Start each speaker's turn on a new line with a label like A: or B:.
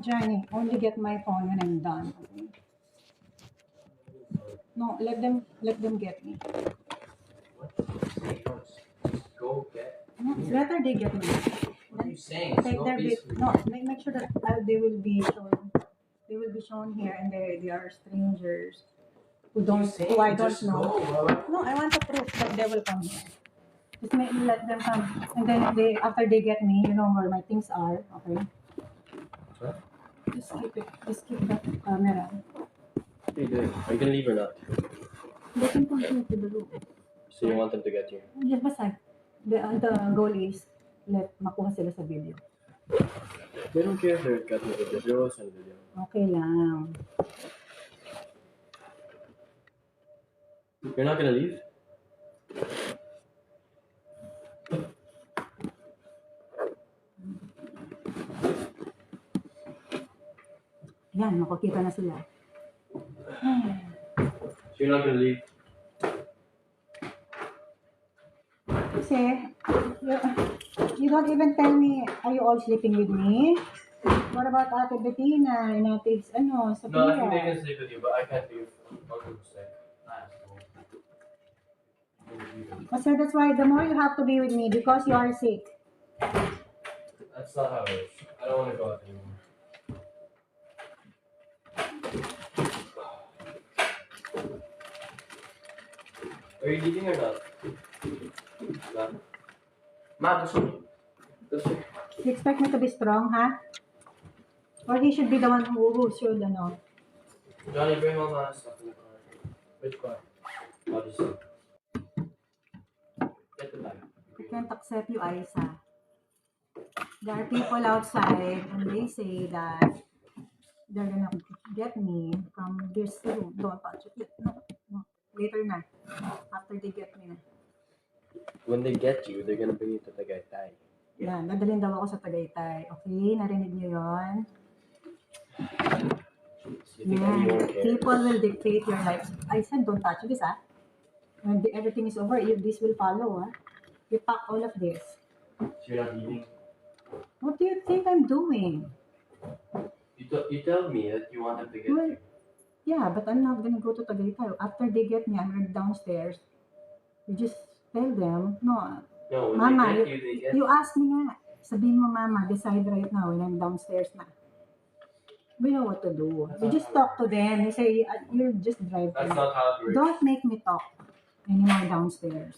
A: Johnny, only get my phone when I'm done. Okay? No, let them get me.
B: Go get.
A: No, it's better they get me.
B: What are you saying?
A: Take their bit. No, make sure that they will be shown. They will be shown here, and they are strangers who I don't know. No, I want to prove that they will come here. Just let them come, and then after they get me, you know where my things are. Okay.
B: What?
A: Just keep it. Just keep the camera.
B: What are you doing? Are you gonna leave or not?
A: They can continue to the room.
B: So you want them to get you?
A: Yes, basta. The goal is let makuha sila sa video.
B: They don't care if they're cutting the video. They're also in the video.
A: Okay lang.
B: You're not gonna leave?
A: Yan, makikita na sila.
B: So you're not gonna leave?
A: Kasi, you don't even tell me, are you all sleeping with me? What about Ate Bettina and Ate, Sophia?
B: No, I think they can sleep with you, but I can't leave.
A: So that's why the more you have to be with me because you are sick.
B: That's not how it is. I don't want to go out anymore. Are you leaving or not? No. Ma, gusto.
A: You expect me to be strong, huh? Or he should be the one who should,
B: Johnny, bring all my stuff in the car. Which car? I'll just get the bag.
A: I can't accept you, Isa. There are people outside and they say that they're gonna get me from this room. Don't touch it. No. Later na. After they get me na.
B: When they get you, they're gonna bring you to Tagaytay.
A: Yan, dadalhin daw ako sa Tagaytay. Okay, narinig niyo yon?
B: You think
A: Yeah.
B: anyone cares?
A: People will dictate your life. I said, don't touch this, ah. When everything is over, this will follow, ah. You pack all of this.
B: So you're not leaving?
A: What do you think I'm doing?
B: You tell me that you want them to get
A: Well,
B: you.
A: yeah, but I'm not gonna go to Tagaytay. After they get me, I'm going downstairs. You just tell them, no,
B: No, when
A: Mama,
B: they get you, they get
A: you ask me nga. Sabihin mo, Mama, decide right now when I'm downstairs na. We know what to do. You just talk to them. You say, you just drive.
B: That's not how it works.
A: Don't make me talk anymore downstairs.